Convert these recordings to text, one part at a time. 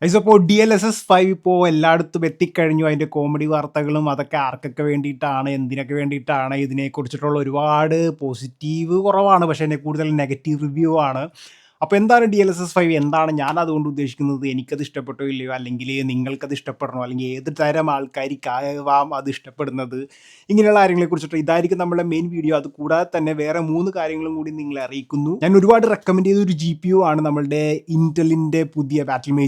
ഇപ്പോൾ DLSS 5 ഇപ്പോൾ എല്ലായിടത്തും എത്തിക്കഴിഞ്ഞു. അതിൻ്റെ കോമഡി വാർത്തകളും അതൊക്കെ ആർക്കൊക്കെ വേണ്ടിയിട്ടാണ്, എന്തിനൊക്കെ വേണ്ടിയിട്ടാണ്, ഇതിനെക്കുറിച്ചിട്ടുള്ള ഒരുപാട് പോസിറ്റീവ് കുറവാണ്. പക്ഷേ അതിനെ കൂടുതൽ നെഗറ്റീവ് റിവ്യൂ ആണ്. അപ്പോൾ എന്താണ് DLSS 5? എന്താണ് ഞാൻ അതുകൊണ്ട് ഉദ്ദേശിക്കുന്നത്? എനിക്കത് ഇഷ്ടപ്പെട്ടോ ഇല്ലയോ? അല്ലെങ്കിൽ നിങ്ങൾക്കത് ഇഷ്ടപ്പെടണോ? അല്ലെങ്കിൽ ഏത് തരം ആൾക്കാർക്കാവാം അത് ഇഷ്ടപ്പെടുന്നത്? ഇങ്ങനെയുള്ള കാര്യങ്ങളെക്കുറിച്ചിട്ട് ഇതായിരിക്കും നമ്മുടെ മെയിൻ വീഡിയോ. അത് കൂടാതെ തന്നെ വേറെ 3 കാര്യങ്ങളും കൂടി നിങ്ങളെ അറിയിക്കുന്നു. ഞാൻ ഒരുപാട് റെക്കമെൻഡ് ചെയ്ത ഒരു GPU ആണ് നമ്മളുടെ ഇന്റലിൻ്റെ പുതിയ ബാറ്റിൽമേ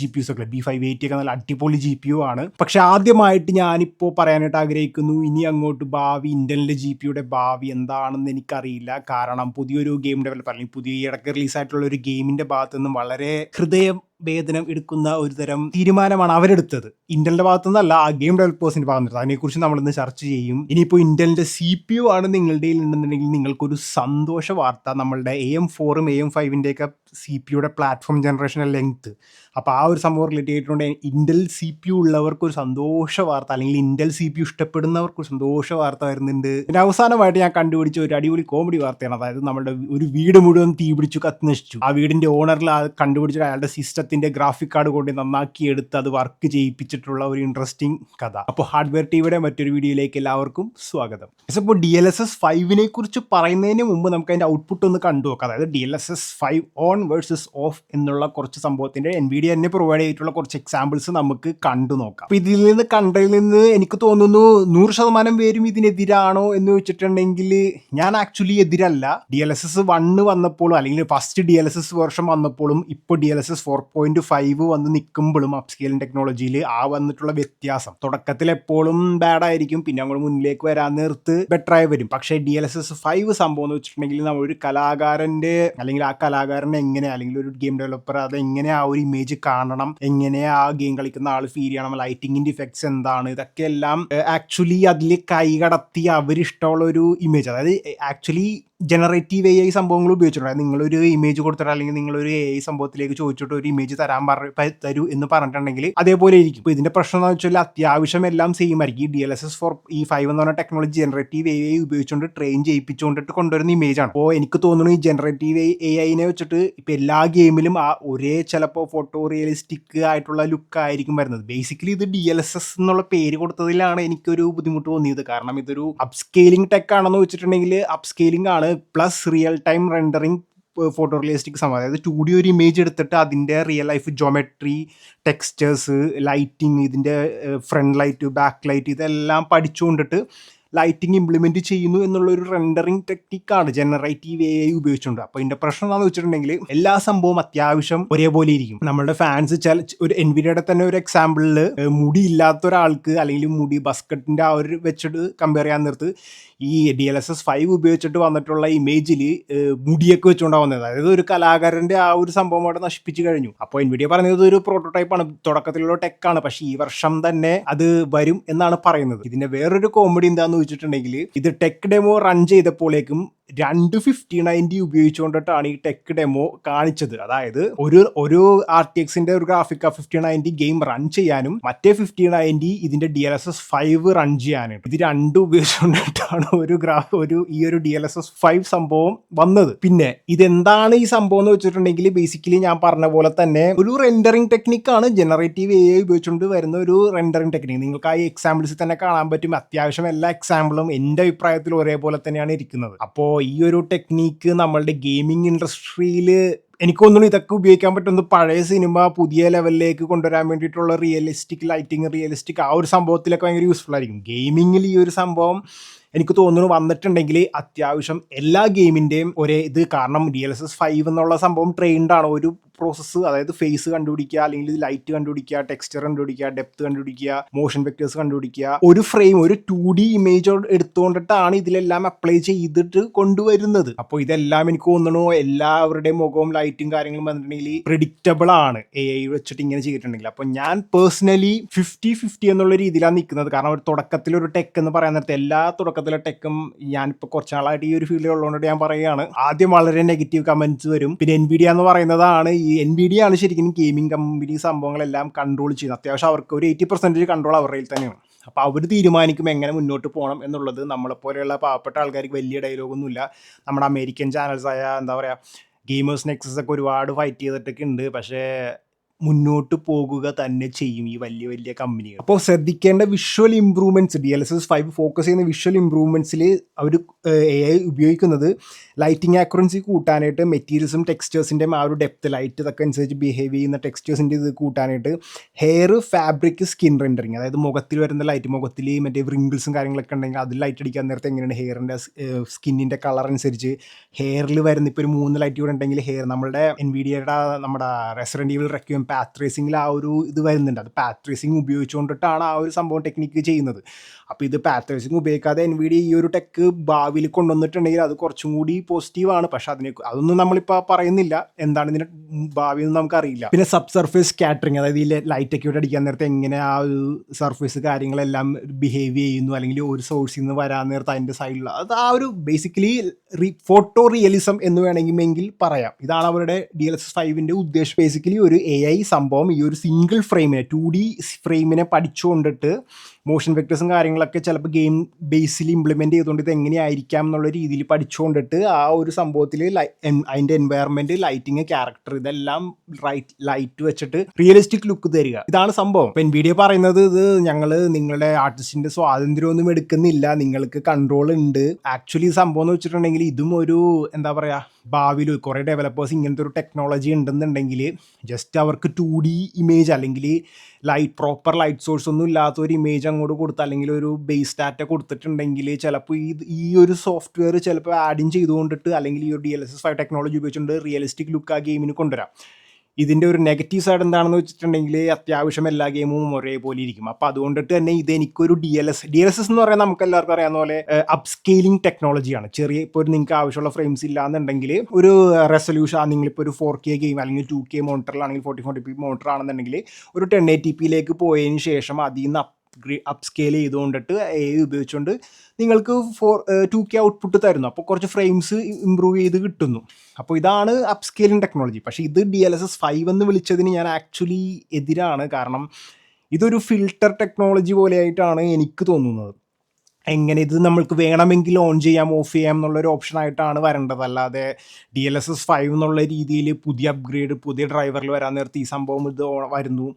GPUs ഒക്കെ B580 ഒക്കെ നല്ല അടിപൊളി GPU ആണ്. പക്ഷെ ആദ്യമായിട്ട് ഞാനിപ്പോൾ പറയാനായിട്ട് ആഗ്രഹിക്കുന്നു, ഇനി അങ്ങോട്ട് ഭാവി ഇന്റലിൻ്റെ GPUയുടെ ഭാവി എന്താണെന്ന് എനിക്കറിയില്ല. കാരണം പുതിയൊരു ഗെയിം ഡെവലപ്പർ അല്ലെങ്കിൽ പുതിയ ഇടയ്ക്ക് റിലീസായിട്ടുള്ള ഒരു ഗെയിമിൻ്റെ ഭാഗത്തു നിന്നും വളരെ ഹൃദയം വേദനം എടുക്കുന്ന ഒരു തരം തീരുമാനമാണ് അവരെടുത്തത്. ഇന്റലിന്റെ ഭാഗത്തുനിന്നല്ല, ആ ഗെയിം ഡെവലപ്പേഴ്സിന്റെ ഭാഗത്തുനിന്ന്. അതിനെക്കുറിച്ച് നമ്മളിന്ന് ചർച്ച ചെയ്യും. ഇനിയിപ്പോൾ ഇന്റലിന്റെ CPU ആണ് നിങ്ങളുടെ ഉണ്ടെന്നുണ്ടെങ്കിൽ നിങ്ങൾക്കൊരു സന്തോഷ വാർത്ത. നമ്മളുടെ AM4ഉം AM5ൻ്റെ ഒക്കെ CPUയുടെ പ്ലാറ്റ്ഫോം ജനറേഷൻ ലെങ്ത്, അപ്പോൾ ആ ഒരു സംഭവം റിലേറ്റ് ചെയ്തിട്ടുണ്ട്. ഇന്റൽ CPU ഉള്ളവർക്കൊരു സന്തോഷ വാർത്ത, അല്ലെങ്കിൽ ഇന്റൽ CPU ഇഷ്ടപ്പെടുന്നവർക്കൊരു സന്തോഷ വാർത്ത വരുന്നുണ്ട്. പിന്നെ അവസാനമായിട്ട് ഞാൻ കണ്ടുപിടിച്ച ഒരു അടിപൊളി കോമഡി വാർത്തയാണ്. അതായത് നമ്മുടെ ഒരു വീട് മുഴുവൻ തീ പിടിച്ചു കത്തി നശിച്ചു. ആ വീടിന്റെ ഓണറിൽ കണ്ടുപിടിച്ചിട്ട് അയാളുടെ സിസ്റ്റത്തിന്റെ ഗ്രാഫിക് കാർഡ് കൊണ്ട് നന്നാക്കി എടുത്ത് അത് വർക്ക് ചെയ്യിപ്പിച്ചിട്ടുള്ള ഒരു ഇൻട്രസ്റ്റിംഗ് കഥ. അപ്പോൾ ഹാർഡ്വെയർ ടിവിയുടെ മറ്റൊരു വീഡിയോയിലേക്ക് എല്ലാവർക്കും സ്വാഗതം. ഇപ്പോൾ DLSS 5നെ കുറിച്ച് പറയുന്നതിന് മുമ്പ് നമുക്ക് അതിന്റെ ഔട്ട്പുട്ട് ഒന്ന് കണ്ടു നോക്കാം. അതായത് DLSS 5 ഓൺ വേഴ്സസ് ഓഫ് എന്നുള്ള കുറച്ച് സംഭവത്തിന്റെ NVIDIA തന്നെ പ്രൊവൈഡ് ചെയ്തിട്ടുള്ള കുറച്ച് എക്സാമ്പിൾസ് നമുക്ക് കണ്ടു നോക്കാം. അപ്പോൾ ഇതിൽ നിന്ന് കണ്ടതിൽ നിന്ന് എനിക്ക് തോന്നുന്നു 100% പേരും ഇതിനെതിരാണോ എന്ന് വെച്ചിട്ടുണ്ടെങ്കിൽ ഞാൻ ആക്ച്വലി എതിരല്ല. DLSS 1 വന്നപ്പോഴും അല്ലെങ്കിൽ ഫസ്റ്റ് DLSS വേർഷൻ വന്നപ്പോഴും ഇപ്പോൾ DLSS 4.5 വന്ന് നിൽക്കുമ്പോഴും അപ്സ്കെയിലിംഗ് ടെക്നോളജിയിൽ ആ വന്നിട്ടുള്ള വ്യത്യാസം തുടക്കത്തിൽ എപ്പോഴും ബാഡ് ആയിരിക്കും, പിന്നെ അങ്ങോട്ട് മുന്നിലേക്ക് വരാൻ നേരത്ത് ബെറ്റർ ആയി വരും. പക്ഷേ DLSS 5 സംഭവം എന്ന് വെച്ചിട്ടുണ്ടെങ്കിൽ നമ്മളൊരു കലാകാരന്റെ അല്ലെങ്കിൽ ആ കലാകാരനെ എങ്ങനെ, അല്ലെങ്കിൽ ഒരു ഗെയിം ഡെവലപ്പർ അതെങ്ങനെ ആ ഒരു ഇമേജ് കാണണം, എങ്ങനെ ആ ഗെയിം കളിക്കുന്ന ആൾ ഫീൽ ചെയ്യണം, ലൈറ്റിങ്ങിന്റെ ഇഫക്ട്സ് എന്താണ്, ഇതൊക്കെ എല്ലാം ആക്ച്വലി അതിൽ കൈകടത്തി അവരിഷ്ടമുള്ള ഒരു ഇമേജ്, അതായത് ആക്ച്വലി ജനറേറ്റീവ് AI സംഭവങ്ങൾ ഉപയോഗിച്ചിട്ടുണ്ട്. നിങ്ങളൊരു ഇമേജ് കൊടുത്തിട്ട് അല്ലെങ്കിൽ നിങ്ങളൊരു AI സംഭവത്തിലേക്ക് ചോദിച്ചിട്ട് ഒരു ഇമേജ് തരൂ എന്ന് പറഞ്ഞിട്ടുണ്ടെങ്കിൽ അതേപോലെ ഇരിക്കും. ഇപ്പോൾ ഇതിന്റെ പ്രശ്നം എന്ന് വെച്ചാൽ അത്യാവശ്യം എല്ലാം സെയിം ആയിരിക്കും. ഈ DLSS 4 ഈ 5 എന്ന് പറഞ്ഞ ടെക്നോളജി ജനറേറ്റീവ് AI ഉപയോഗിച്ചുകൊണ്ട് ട്രെയിൻ ചെയ്യിപ്പിച്ചുകൊണ്ടിട്ട് കൊണ്ടുവരുന്ന ഇമേജ് ആണ്. അപ്പോൾ എനിക്ക് തോന്നുന്നു ഈ ജനറേറ്റീവ് AIനെ വെച്ചിട്ട് ഇപ്പം എല്ലാ ഗെയിമിലും ആ ഒരേ ചിലപ്പോൾ ഫോട്ടോ റിയലിസ്റ്റിക് ആയിട്ടുള്ള ലുക്ക് ആയിരിക്കും വരുന്നത്. ബേസിക്കലി ഇത് DLSS എന്നുള്ള പേര് കൊടുത്തതിലാണ് എനിക്കൊരു ബുദ്ധിമുട്ട് തോന്നിയത്. കാരണം ഇതൊരു അപ്സ്കെയിലിംഗ് ടെക് ആണെന്ന് വെച്ചിട്ടുണ്ടെങ്കിൽ അപ്സ്കെയിലിംഗ് ആണ് plus real time rendering photo realistic സംഭവം. അതായത് 2D ഒരു ഇമേജ് എടുത്തിട്ട് അതിൻ്റെ real life geometry, textures, lighting, ഇതിൻ്റെ ഫ്രണ്ട് ലൈറ്റ്, ബാക്ക് ലൈറ്റ്, ഇതെല്ലാം പഠിച്ചുകൊണ്ടിട്ട് ലൈറ്റിംഗ് ഇംപ്ലിമെൻറ്റ് ചെയ്യുന്നു എന്നുള്ളൊരു റെൻഡറിങ് ടെക്നിക്കാണ് ജനറേറ്റീവ് AI ഉപയോഗിച്ചുകൊണ്ട്. അപ്പോൾ ഇതിൻ്റെ പ്രശ്നം എന്താണെന്ന് വെച്ചിട്ടുണ്ടെങ്കിൽ എല്ലാ സംഭവവും അത്യാവശ്യം ഒരേപോലെ ഇരിക്കും. നമ്മുടെ ഫാൻസ് ഒരു NVIDIAയുടെ തന്നെ ഒരു എക്സാമ്പിളിൽ മുടി ഇല്ലാത്ത ഒരാൾക്ക് അല്ലെങ്കിൽ മുടി ബസ്കറ്റിൻ്റെ ആ ഒരു വെച്ചിട്ട് കമ്പയർ ചെയ്യാൻ നേരത്ത് ഈ DLSS 5 ഉപയോഗിച്ചിട്ട് വന്നിട്ടുള്ള ഇമേജിൽ മുടിയൊക്കെ വെച്ചുകൊണ്ടാണ് വന്നത്. അതായത് ഒരു കലാകാരൻ്റെ ആ ഒരു സംഭവം അവിടെ നശിപ്പിച്ചു കഴിഞ്ഞു. അപ്പോൾ NVIDIA പറഞ്ഞത് ഒരു പ്രോട്ടോടൈപ്പാണ്, തുടക്കത്തിലുള്ള ടെക്കാണ്, പക്ഷേ ഈ വർഷം തന്നെ അത് വരും എന്നാണ് പറയുന്നത്. ഇതിൻ്റെ വേറൊരു കോമഡി എന്താണെന്ന് വെച്ചിട്ടുണ്ടെങ്കിൽ ഇത് ടെക് ഡെമോ റൺ ചെയ്തപ്പോഴേക്കും 2 5090 ഉപയോഗിച്ചുകൊണ്ടിട്ടാണ് ഈ ടെക് ഡെമോ കാണിച്ചത്. അതായത് ഒരു RTXന്റെ ഒരു ഗ്രാഫിക്ക 5090 ഗെയിം റൺ ചെയ്യാനും മറ്റേ 5090 ഇതിന്റെ DLSS 5 റൺ ചെയ്യാനും, ഇത് രണ്ടും ഉപയോഗിച്ചുകൊണ്ടിട്ടാണ് ഈ ഒരു DLSS 5 സംഭവം വന്നത്. പിന്നെ ഇതെന്താണ് ഈ സംഭവം എന്ന് വെച്ചിട്ടുണ്ടെങ്കിൽ ബേസിക്കലി ഞാൻ പറഞ്ഞ പോലെ തന്നെ ഒരു റെൻഡറിങ് ടെക്നിക്കാണ്, ജനറേറ്റീവ് AI ഉപയോഗിച്ചുകൊണ്ട് വരുന്ന ഒരു റെൻഡറിങ് ടെക്നിക്ക്. നിങ്ങൾക്ക് ആ എക്സാമ്പിൾസിൽ തന്നെ കാണാൻ പറ്റും. അത്യാവശ്യം എല്ലാ എക്സാമ്പിളും എൻ്റെ അഭിപ്രായത്തിൽ ഒരേപോലെ തന്നെയാണ് ഇരിക്കുന്നത്. അപ്പോൾ ഈ ഒരു ടെക്നീക്ക് നമ്മളുടെ ഗെയിമിംഗ് ഇൻഡസ്ട്രിയിൽ എനിക്ക് തോന്നുന്നു ഇതൊക്കെ ഉപയോഗിക്കാൻ പറ്റുന്നത് പഴയ സിനിമ പുതിയ ലെവലിലേക്ക് കൊണ്ടുവരാൻ വേണ്ടിയിട്ടുള്ള റിയലിസ്റ്റിക് ലൈറ്റിംഗ്, റിയലിസ്റ്റിക് ആ ഒരു സംഭവത്തിലൊക്കെ ഭയങ്കര യൂസ്ഫുൾ ആയിരിക്കും. ഗെയിമിങ്ങിൽ ഈ ഒരു സംഭവം എനിക്ക് തോന്നുന്നു വന്നിട്ടുണ്ടെങ്കിൽ അത്യാവശ്യം എല്ലാ ഗെയിമിൻ്റെയും ഒരേ ഇത്, കാരണം DLSS 5 എന്നുള്ള സംഭവം ട്രെയിൻഡ് ആണ്. ഒരു പ്രോസസ്സ്, അതായത് ഫേസ് കണ്ടുപിടിക്കുക, അല്ലെങ്കിൽ ലൈറ്റ് കണ്ടുപിടിക്കുക, ടെക്സ്ചർ കണ്ടുപിടിക്കുക, ഡെപ്ത് കണ്ടുപിടിക്കുക, മോഷൻ വെക്ടേഴ്സ് കണ്ടുപിടിക്കുക, ഒരു ഫ്രെയിം, ഒരു 2D ഇമേജ് എടുത്തുകൊണ്ടിട്ടാണ് ഇതിലെല്ലാം അപ്ലൈ ചെയ്തിട്ട് കൊണ്ടുവരുന്നത്. അപ്പോൾ ഇതെല്ലാം എനിക്ക് തോന്നുന്നു എല്ലാവരുടെയും മുഖവും ലൈറ്റും കാര്യങ്ങളും വന്നിട്ടുണ്ടെങ്കിൽ പ്രിഡിക്റ്റബിൾ ആണ് AI വെച്ചിട്ട് ഇങ്ങനെ ചെയ്തിട്ടുണ്ടെങ്കിൽ. അപ്പോൾ ഞാൻ പേഴ്സണലി 50-50 എന്നുള്ള രീതിയിലാണ് നിൽക്കുന്നത്. കാരണം ഒരു തുടക്കത്തിലൊരു ടെക് എന്ന് പറയാൻ നേരത്തെ എല്ലാ തുടക്കത്തിലെ ടെക്കും, ഞാനിപ്പോൾ കുറച്ച് നാളായിട്ട് ഈ ഒരു ഫീൽഡിൽ ഉള്ളതുകൊണ്ട് ഞാൻ പറയുകയാണ്, ആദ്യം വളരെ നെഗറ്റീവ് കമൻറ്റ്സ് വരും. പിന്നെ NVIDIA എന്ന് പറയുന്നതാണ്, ഈ NVIDIA ആണ് ശരിക്കും ഗെയിമിംഗ് കമ്പനി സംഭവങ്ങളെല്ലാം കൺട്രോൾ ചെയ്യുന്നത്. അത്യാവശ്യം അവർക്ക് ഒരു 80% കൺട്രോൾ അവരുടെ കയ്യിൽ തന്നെയാണ്. അപ്പോൾ അവർ തീരുമാനിക്കും എങ്ങനെ മുന്നോട്ട് പോകണം എന്നുള്ളത്. നമ്മളെപ്പോലെയുള്ള പാവപ്പെട്ട ആൾക്കാർക്ക് വലിയ ഡയലോഗൊന്നുമില്ല. നമ്മുടെ അമേരിക്കൻ ചാനൽസായ എന്താ പറയുക, ഗെയിമേഴ്സ് നെക്സസ് ഒക്കെ ഒരുപാട് ഫൈറ്റ് ചെയ്തിട്ടൊക്കെ ഉണ്ട്. പക്ഷേ മുന്നോട്ട് പോകുക തന്നെ ചെയ്യും ഈ വലിയ വലിയ കമ്പനികൾ. അപ്പോൾ ശ്രദ്ധിക്കേണ്ട വിഷ്വൽ ഇംപ്രൂവ്മെൻറ്റ്സ്, DLSS 5 ഫോക്കസ് ചെയ്യുന്ന വിഷ്വൽ ഇംപ്രൂവ്മെൻറ്റ്സിൽ അവർ AI ഉപയോഗിക്കുന്നത് ലൈറ്റിംഗ് ആക്യുറൻസി കൂട്ടാനായിട്ട്, മെറ്റീരിയൽസും ടെക്സ്റ്റേഴ്സിൻ്റെയും ആ ഒരു ഡെപ്ത്, ലൈറ്റ് ഇതൊക്കെ അനുസരിച്ച് ബിഹേവ് ചെയ്യുന്ന ടെക്സ്റ്റേഴ്സിൻ്റെ ഇത് കൂട്ടാനായിട്ട്, ഹെയർ, ഫാബ്രിക്, സ്കിൻ റെൻഡറിങ്, അതായത് മുഖത്തിൽ വരുന്ന ലൈറ്റ്, മുഖത്തിൽ മറ്റേ വ്രിങ്കിൾസും കാര്യങ്ങളൊക്കെ ഉണ്ടെങ്കിൽ അതിൽ ലൈറ്റ് അടിക്കാൻ നേരത്തെ എങ്ങനെയാണ് ഹെയറിൻ്റെ സ്കിന്നിൻ്റെ കളർ അനുസരിച്ച് ഹെയറിൽ വരുന്ന ഇപ്പോൾ ഒരു 3 ലൈറ്റ് കൂടെ ഉണ്ടെങ്കിൽ ഹെയർ, നമ്മുടെ NVIDIAയുടെ നമ്മുടെ റെസിഡന്റ് ഈവിൾ റെക്വiem പാത്ത് ട്രേസിംഗിൽ ആ ഒരു ഇത് വരുന്നുണ്ട്. അത് പാത്ത് ട്രേസിംഗ് ഉപയോഗിച്ചുകൊണ്ടിട്ടാണ് ആ ഒരു സംഭവം ടെക്നിക്ക് ചെയ്യുന്നത്. അപ്പോൾ ഇത് പാത്ത് ട്രേസിംഗ് ഉപയോഗിക്കാതെ NVIDIA ഈ ഒരു ടെക്ക് ഭാവിയിൽ കൊണ്ടുവന്നിട്ടുണ്ടെങ്കിൽ അത് കുറച്ചും കൂടി പോസിറ്റീവാണ്. പക്ഷെ അതൊന്നും നമ്മളിപ്പോൾ പറയുന്നില്ല, എന്താണ് ഇതിൻ്റെ ഭാവി എന്ന് നമുക്കറിയില്ല. പിന്നെ സബ് സർഫേസ് സ്കാറ്ററിങ്, അതായത് ഈ ലൈറ്റ് ഒക്കെ ഇവിടെ അടിക്കാൻ നേരത്തെ എങ്ങനെ ആ ഒരു സർഫേസ് കാര്യങ്ങളെല്ലാം ബിഹേവ് ചെയ്യുന്നു, അല്ലെങ്കിൽ ഒരു സോഴ്സിൽ നിന്ന് വരാൻ നേരത്തെ അതിൻ്റെ സൈഡിൽ, അത് ആ ഒരു ബേസിക്കലി ഫോട്ടോ റിയലിസം എന്ന് വേണമെങ്കിൽ പറയാം. ഇതാണ് അവരുടെ DLSS 5ൻ്റെ ഉദ്ദേശം. ബേസിക്കലി ഒരു AI സംഭവം ഈ ഒരു സിംഗിൾ ഫ്രെയിമിനെ, 2D ഫ്രെയിമിനെ പഠിച്ചുകൊണ്ടിട്ട് മോഷൻ വെക്ടേഴ്സും കാര്യങ്ങളൊക്കെ ചിലപ്പോൾ ഗെയിം ബേസിൽ ഇംപ്ലിമെൻറ്റ് ചെയ്തുകൊണ്ട് ഇത് എങ്ങനെയായിരിക്കാം എന്നുള്ള രീതിയിൽ പഠിച്ചുകൊണ്ടിട്ട് ആ ഒരു സംഭവത്തിൽ അതിൻ്റെ എൻവയറമെൻറ്റ്, ലൈറ്റിങ്, ക്യാരക്ടർ ഇതെല്ലാം ലൈറ്റ് വെച്ചിട്ട് റിയലിസ്റ്റിക് ലുക്ക് തരിക. ഇതാണ് സംഭവം. ഇപ്പം NVIDIA പറയുന്നത് ഇത് ഞങ്ങൾ നിങ്ങളുടെ ആർട്ടിസ്റ്റിൻ്റെ സ്വാതന്ത്ര്യമൊന്നും എടുക്കുന്നില്ല, നിങ്ങൾക്ക് കൺട്രോൾ ഉണ്ട്. ആക്ച്വലി സംഭവം എന്ന് വെച്ചിട്ടുണ്ടെങ്കിൽ ഇതും ഒരു എന്താ പറയുക, ഭാവിയിൽ കുറേ ഡെവലപ്പേഴ്സ് ഇങ്ങനത്തെ ഒരു ടെക്നോളജി ഉണ്ടെന്നുണ്ടെങ്കിൽ ജസ്റ്റ് അവർക്ക് 2D ഇമേജ് അല്ലെങ്കിൽ പ്രോപ്പർ ലൈറ്റ് സോഴ്സ് ഒന്നും ഇല്ലാത്ത ഒരു ഇമേജ് അങ്ങോട്ട് കൊടുത്ത്, അല്ലെങ്കിൽ ഒരു ബേസ് ഡാറ്റ കൊടുത്തിട്ടുണ്ടെങ്കിൽ ചിലപ്പോൾ ഈ ഒരു സോഫ്റ്റ്വെയർ ചിലപ്പോൾ ആഡ് ഇൻ ചെയ്തുകൊണ്ടിട്ട്, അല്ലെങ്കിൽ ഈ ഒരു DLSS 5 ടെക്നോളജി ഉപയോഗിച്ചുകൊണ്ട് റിയലിസ്റ്റിക് ലുക്ക് ആ ഗെയിമിന് കൊണ്ടുവരാം. ഇതിൻ്റെ ഒരു നെഗറ്റീവ് സൈഡ് എന്താണെന്ന് വെച്ചിട്ടുണ്ടെങ്കിൽ അത്യാവശ്യം എല്ലാ ഗെയിമും ഒരേപോലെ ഇരിക്കും. അപ്പോൾ അതുകൊണ്ടിട്ട് തന്നെ ഇത് എനിക്കൊരു DLSS എന്ന് പറയുന്നത് നമുക്ക് എല്ലാവർക്കും അറിയാവുന്ന പോലെ അപ്സ്കെയിലിംഗ് ടെക്നോളജിയാണ്. ഇപ്പോൾ നിങ്ങൾക്ക് ആവശ്യമുള്ള ഫ്രെയിംസ് ഇല്ലാന്നുണ്ടെങ്കിൽ ഒരു റെസൊല്യൂഷൻ, നിങ്ങളിപ്പോൾ ഒരു 4K ഗെയിം അല്ലെങ്കിൽ 2K മോണിറ്ററിലാണെങ്കിൽ 4040p മോണിറ്റർ ആണെന്നുണ്ടെങ്കിൽ ഒരു 1080pയിലേക്ക് പോയതിന് ശേഷം അതിൽ നിന്ന് അപ്സ്കെയിൽ ചെയ്തുകൊണ്ടിട്ട് AI ഉപയോഗിച്ചുകൊണ്ട് നിങ്ങൾക്ക് 2K ഔട്ട്പുട്ട് തരുന്നു. അപ്പോൾ കുറച്ച് ഫ്രെയിംസ് ഇമ്പ്രൂവ് ചെയ്ത് കിട്ടുന്നു. അപ്പോൾ ഇതാണ് അപ്സ്കെയിലിംഗ് ടെക്നോളജി. പക്ഷേ ഇത് DLSS 5 എന്ന് വിളിച്ചതിന് ഞാൻ ആക്ച്വലി എതിരാണ്. കാരണം ഇതൊരു ഫിൽട്ടർ ടെക്നോളജി പോലെയായിട്ടാണ് എനിക്ക് തോന്നുന്നത്. എങ്ങനെ ഇത് നമ്മൾക്ക് വേണമെങ്കിൽ ഓൺ ചെയ്യാം, ഓഫ് ചെയ്യാം എന്നുള്ളൊരു ഓപ്ഷനായിട്ടാണ് വരേണ്ടത്. അല്ലാതെ DLSS 5 എന്നുള്ള രീതിയിൽ പുതിയ അപ്ഗ്രേഡ്, പുതിയ ഡ്രൈവറിൽ വരാൻ നേരത്തെ ഈ സംഭവം ഇത് വരുന്നു.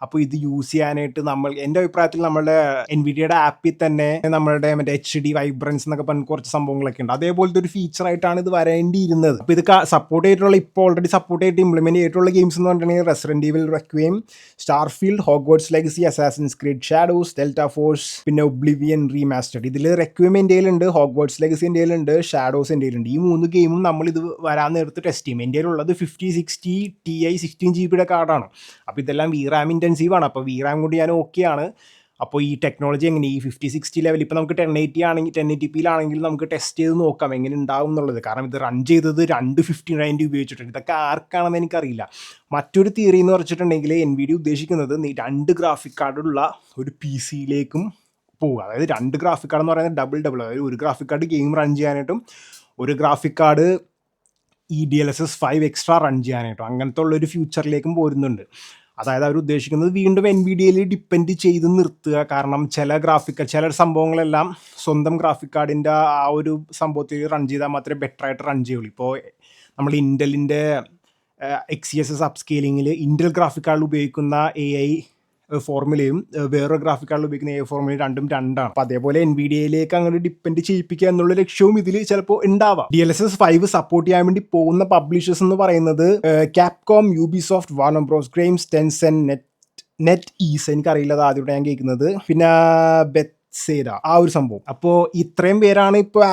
അപ്പോൾ ഇത് യൂസ് ചെയ്യാനായിട്ട് എൻ്റെ അഭിപ്രായത്തിൽ നമ്മളുടെ NVIDIAയുടെ ആപ്പിൽ തന്നെ നമ്മളുടെ മറ്റേ HD വൈബ്രൻസ് എന്നൊക്കെ പറഞ്ഞ കുറച്ച് സംഭവങ്ങളൊക്കെ ഉണ്ട്. അതേപോലത്തെ ഒരു ഫീച്ചറായിട്ടാണ് ഇത് വരേണ്ടിയിരുന്നത്. അപ്പോൾ ഇത് സപ്പോർട്ട് ചെയ്തിട്ടുള്ള, ഇപ്പോൾ ഓൾറെഡി സപ്പോർട്ട് ചെയ്തിട്ട് ഇംപ്ലിമെൻറ്റ് ചെയ്തിട്ടുള്ള ഗെയിംസ് എന്ന് പറഞ്ഞിട്ടുണ്ടെങ്കിൽ Resident Evil Requiem, Starfield, Hogwarts Legacy, Assassin's Creed Shadows, Delta Force, പിന്നെ ഒബ്ലിവിയൻ റീമാസ്റ്റേർഡ്. ഇതിൽ റെക്വiem എൻ്റെ കയ്യിലുണ്ട്, ഹോഗ്വാർട്സ് ലെഗസി എൻ്റെ കയ്യിലുണ്ട്, ഷാഡോസ് എൻ്റെ കയ്യിലുണ്ട്. ഈ 3 ഗെയിമും നമ്മളിത് വരാൻ നേരത്ത് ടെസ്റ്റ് ചെയ്യും. എൻ്റെ കയ്യിലുള്ളത് 5060 Ti 16GB കാർഡാണ്. അപ്പോൾ ഇതെല്ലാം VRAM ഇൻറ്റൻസീവ് ആണ്. അപ്പോൾ VRAM കൊണ്ട് ഞാൻ ഓക്കെയാണ്. അപ്പോൾ ഈ ടെക്നോളജി എങ്ങനെ ഈ 5060 ലെവൽ ഇപ്പോൾ നമുക്ക് 1080pയിലാണെങ്കിൽ നമുക്ക് ടെസ്റ്റ് ചെയ്ത് നോക്കാം എങ്ങനെ ഉണ്ടാവും എന്നുള്ളത്. കാരണം ഇത് റൺ ചെയ്തത് 2 ഉപയോഗിച്ചിട്ടുണ്ട്. ഇതൊക്കെ ആർക്കാണെന്ന് എനിക്കറിയില്ല. മറ്റൊരു തിയറി എന്ന് പറഞ്ഞിട്ടുണ്ടെങ്കിൽ NVIDIA ഉദ്ദേശിക്കുന്നത് 2 ഗ്രാഫിക് കാർഡുള്ള ഒരു PC-യിലേക്കും പോവുക. അതായത് 2 ഗ്രാഫിക് കാർഡ് എന്ന് പറയുന്നത് ഡബിൾ, അതായത് ഒരു ഗ്രാഫിക് കാർഡ് ഗെയിം റൺ ചെയ്യാനായിട്ടും ഒരു ഗ്രാഫിക് കാർഡ് ഈ DLSS 5 എക്സ്ട്രാ റൺ ചെയ്യാനായിട്ടും അങ്ങനത്തെ ഉള്ളൊരു ഫ്യൂച്ചറിലേക്കും പോരുന്നുണ്ട്. അതായത് അവർ ഉദ്ദേശിക്കുന്നത് വീണ്ടും NVIDIAയിൽ ഡിപ്പെൻഡ് ചെയ്ത് നിർത്തുക. കാരണം ചില സംഭവങ്ങളെല്ലാം സ്വന്തം ഗ്രാഫിക് കാർഡിൻ്റെ ആ ഒരു സംഭവത്തിൽ റൺ ചെയ്താൽ മാത്രമേ ബെറ്ററായിട്ട് റൺ ചെയ്യുള്ളൂ. ഇപ്പോൾ നമ്മൾ ഇൻ്റലിൻ്റെ XeSS അപ്സ്കെയിലിങ്ങിൽ ഇൻ്റൽ ഗ്രാഫിക് കാർഡിൽ ഉപയോഗിക്കുന്ന AI ഫോർമുലയും വേറൊരു ഗ്രാഫിക് കാർഡിൽ ഉപയോഗിക്കുന്ന AI ഫോർമുലയും രണ്ടും രണ്ടാണ്. അപ്പോൾ അതേപോലെ NVIDIAയിലേക്ക് അങ്ങനെ ഡിപ്പെൻഡ് ചെയ്യിപ്പിക്കുക എന്നുള്ള ലക്ഷ്യവും ഇതിൽ ചിലപ്പോൾ ഉണ്ടാവാം. DLSS 5 സപ്പോർട്ട് ചെയ്യാൻ വേണ്ടി പോകുന്ന പബ്ലിഷേഴ്സ് എന്ന് പറയുന്നത് Capcom, Ubisoft, Warner Bros. Games, Tencent, NetEase, എനിക്കറിയില്ല, അത് ആദ്യമായിട്ട് ഞാൻ കേൾക്കുന്നത്. പിന്നെ ബെത്സേഡ, ആ ഒരു സംഭവം. അപ്പോൾ ഇത്രയും പേരാണ് ഇപ്പോൾ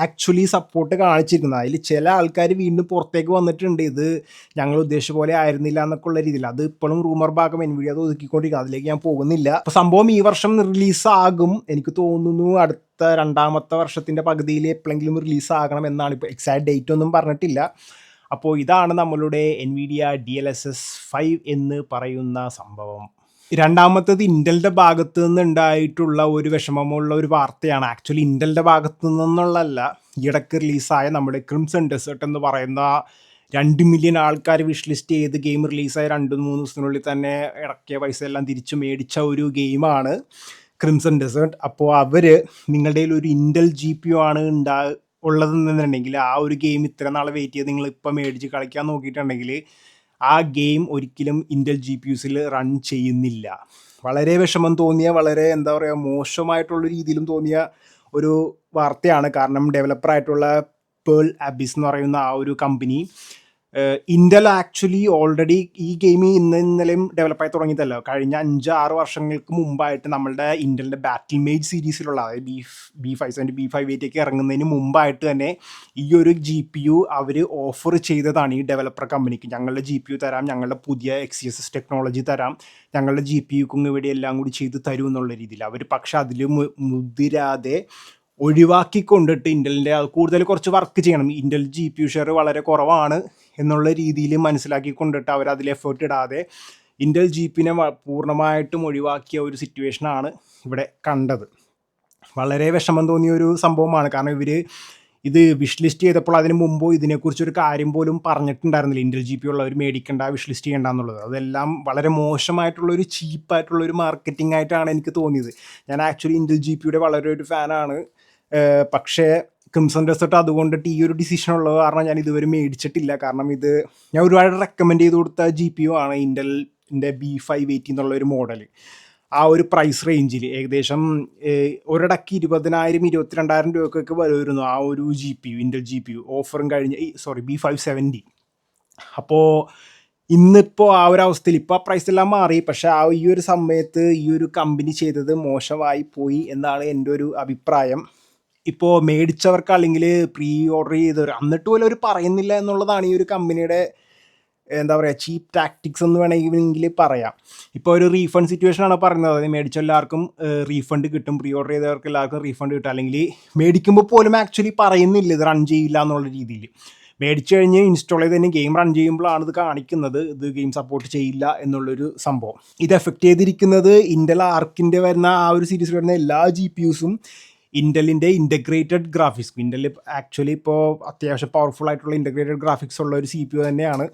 ആക്ച്വലി സപ്പോർട്ട് കാണിച്ചിരിക്കുന്നത്. അതിൽ ചില ആൾക്കാർ വീണ്ടും പുറത്തേക്ക് വന്നിട്ടുണ്ട്, ഇത് ഞങ്ങൾ ഉദ്ദേശിച്ച പോലെ ആയിരുന്നില്ല എന്നൊക്കെ ഉള്ള രീതിയിൽ. അത് ഇപ്പോഴും റൂമർ ഭാഗം NVIDIA അത് ഒതുക്കിക്കൊണ്ടിരിക്കുക. അതിലേക്ക് ഞാൻ പോകുന്നില്ല. അപ്പോൾ സംഭവം ഈ വർഷം റിലീസാകും. എനിക്ക് തോന്നുന്നു അടുത്ത 2ാമത്തെ വർഷത്തിൻ്റെ പകുതിയിൽ എപ്പോഴെങ്കിലും റിലീസാകണം എന്നാണ്. ഇപ്പോൾ എക്സാക്ട് ഡേറ്റ് ഒന്നും പറഞ്ഞിട്ടില്ല. അപ്പോൾ ഇതാണ് നമ്മളുടെ NVIDIA DLSS 5 എന്ന് പറയുന്ന സംഭവം. രണ്ടാമത്തേത് ഇൻ്റലിൻ്റെ ഭാഗത്തു നിന്നുണ്ടായിട്ടുള്ള ഒരു വിഷമമുള്ള ഒരു വാർത്തയാണ്. ആക്ച്വലി ഇൻ്റലിൻ്റെ ഭാഗത്തു നിന്നുള്ളതല്ല, ഈയിടയ്ക്ക് റിലീസായ നമ്മുടെ ക്രിംസൺ ഡെസേർട്ട് എന്ന് പറയുന്ന 2 മില്യൺ ആൾക്കാർ വിഷ് ലിസ്റ്റ് ചെയ്ത് ഗെയിം റിലീസായ 2-3 ദിവസത്തിനുള്ളിൽ തന്നെ ഇറക്കിയ പൈസ എല്ലാം തിരിച്ചു മേടിച്ച ഒരു ഗെയിമാണ് ക്രിംസൺ ഡെസേർട്ട്. അപ്പോൾ അവർ നിങ്ങളുടെ കയ്യിൽ ഒരു ഇൻ്റൽ GPU ആണ് ഉള്ളതെന്നുണ്ടെങ്കിൽ ആ ഒരു ഗെയിം ഇത്ര നാൾ വെയിറ്റ് ചെയ്ത് നിങ്ങൾ ഇപ്പം മേടിച്ച് കളിക്കാൻ നോക്കിയിട്ടുണ്ടെങ്കിൽ ആ ഗെയിം ഒരിക്കലും ഇൻ്റൽ ജി പി യുസിൽ റൺ ചെയ്യുന്നില്ല. വളരെ വിഷമം തോന്നിയ, വളരെ എന്താ പറയുക, മോശമായിട്ടുള്ള രീതിയിലും തോന്നിയ ഒരു വാർത്തയാണ്. കാരണം ഡെവലപ്പറായിട്ടുള്ള പേൾ അബിസ് എന്ന് പറയുന്ന ആ ഒരു കമ്പനി, ഇൻ്റൽ ആക്ച്വലി ഓൾറെഡി ഈ ഗെയിം ഇന്നലെയും ഡെവലപ്പായി തുടങ്ങിയതല്ല. കഴിഞ്ഞ 5-6 വർഷങ്ങൾക്ക് മുമ്പായിട്ട് നമ്മളുടെ ഇൻ്റലിൻ്റെ ബാറ്റിൽ മേജ് സീരീസിലുള്ള, അതായത് B570 B580 ഒക്കെ ഇറങ്ങുന്നതിന് മുമ്പായിട്ട് തന്നെ ഈ ഒരു ജി പി യു അവർ ഓഫർ ചെയ്തതാണ് ഈ ഡെവലപ്പർ കമ്പനിക്ക്. ഞങ്ങളുടെ ജി പി യു തരാം, ഞങ്ങളുടെ പുതിയ XeSS ടെക്നോളജി തരാം, ഞങ്ങളുടെ ജി പി യുക്കും ഇവിടെ എല്ലാം കൂടി ചെയ്ത് തരും എന്നുള്ള രീതിയിൽ. അവർ പക്ഷെ അതിൽ മുതിരാതെ ഒഴിവാക്കിക്കൊണ്ടിട്ട് ഇൻ്റലിൻ്റെ കൂടുതൽ കുറച്ച് വർക്ക് ചെയ്യണം, Intel G P you share വളരെ കുറവാണ് എന്നുള്ള രീതിയിൽ മനസ്സിലാക്കിക്കൊണ്ടിട്ട് അവർ അതിൽ എഫേർട്ട് ഇടാതെ ഇൻ്റൽ ജി പിനെ പൂർണ്ണമായിട്ടും ഒഴിവാക്കിയ ഒരു സിറ്റുവേഷനാണ് ഇവിടെ കണ്ടത്. വളരെ വിഷമം തോന്നിയ ഒരു സംഭവമാണ്. കാരണം ഇവർ ഇത് വിഷ് ലിസ്റ്റ് ചെയ്തപ്പോൾ അതിന് മുമ്പോ ഇതിനെക്കുറിച്ചൊരു കാര്യം പോലും പറഞ്ഞിട്ടുണ്ടായിരുന്നില്ല. ഇൻ്റൽ ജി പി ഉള്ളവർ മേടിക്കേണ്ട, വിഷ് ലിസ്റ്റ് ചെയ്യേണ്ട എന്നുള്ളത്. അതെല്ലാം വളരെ മോശമായിട്ടുള്ളൊരു ചീപ്പായിട്ടുള്ളൊരു മാർക്കറ്റിംഗ് ആയിട്ടാണ് എനിക്ക് തോന്നിയത്. ഞാൻ ആക്ച്വലി ഇൻ്റൽ ജി പിയുടെ വളരെ ഒരു ഫാനാണ്. പക്ഷേ ക്രിംസൺ ഡെസേർട്ട് അതുകൊണ്ടിട്ട് ഈ ഒരു ഡിസിഷൻ ഉള്ളത് കാരണം ഞാൻ ഇതുവരെ മേടിച്ചിട്ടില്ല. കാരണം ഇത് ഞാൻ ഒരുപാട് റെക്കമെൻഡ് ചെയ്ത് കൊടുത്ത ജി പി യു ആണ്, ഇൻ്റലിൻ്റെ B580 എന്നുള്ള ഒരു മോഡൽ. ആ ഒരു പ്രൈസ് റേഞ്ചിൽ ഏകദേശം ഒരിടയ്ക്ക് 20,000-22,000 രൂപയ്ക്കൊക്കെ വരുമായിരുന്നു ആ ഒരു G P U, Intel G P U ഓഫറും കഴിഞ്ഞ്, B570. അപ്പോൾ ഇന്നിപ്പോൾ ആ ഒരു അവസ്ഥയിൽ ഇപ്പോൾ ആ പ്രൈസ് എല്ലാം മാറി. പക്ഷേ ഈ ഒരു സമയത്ത് ഈ ഒരു കമ്പനി ചെയ്തത് മോശമായി പോയി എന്നാണ് എൻ്റെ ഒരു അഭിപ്രായം. ഇപ്പോൾ മേടിച്ചവർക്ക് അല്ലെങ്കിൽ പ്രീ ഓർഡർ ചെയ്തവർ എന്നിട്ട് പോലും അവർ പറയുന്നില്ല എന്നുള്ളതാണ് ഈ ഒരു കമ്പനിയുടെ എന്താ പറയുക ചീപ്പ് ടാക്ടിക്സ് എന്ന് വേണമെങ്കിൽ പറയാം. ഇപ്പോൾ ഒരു റീഫണ്ട് സിറ്റുവേഷനാണ് പറയുന്നത്. അതായത് മേടിച്ച എല്ലാവർക്കും റീഫണ്ട് കിട്ടും, പ്രീ ഓർഡർ ചെയ്തവർക്ക് എല്ലാവർക്കും റീഫണ്ട് കിട്ടും. അല്ലെങ്കിൽ മേടിക്കുമ്പോൾ പോലും ആക്ച്വലി പറയുന്നില്ല ഇത് റൺ ചെയ്യില്ല എന്നുള്ള രീതിയിൽ. മേടിച്ചു കഴിഞ്ഞ് ഇൻസ്റ്റാൾ ചെയ്ത് തന്നെ ഗെയിം റൺ ചെയ്യുമ്പോഴാണ് ഇത് കാണിക്കുന്നത് ഇത് ഗെയിം സപ്പോർട്ട് ചെയ്യില്ല എന്നുള്ളൊരു സംഭവം. ഇത് എഫക്റ്റ് ചെയ്തിരിക്കുന്നത് ഇൻ്റൽ ആർക്കിൻ്റെ വരുന്ന ആ ഒരു സീരീസിൽ വരുന്ന എല്ലാ ജി പി യുസും ഇൻ്റലിൻ്റെ ഇൻ്റഗ്രേറ്റഡ് ഗ്രാഫിക്സ്. ഇൻ്റൽ ആക്ച്വലി ഇപ്പോൾ അത്യാവശ്യം പവർഫുൾ ആയിട്ടുള്ള ഇൻ്റഗ്രേറ്റഡ് ഗ്രാഫിക്സ് ഉള്ള ഒരു സി പി യു തന്നെയാണ്.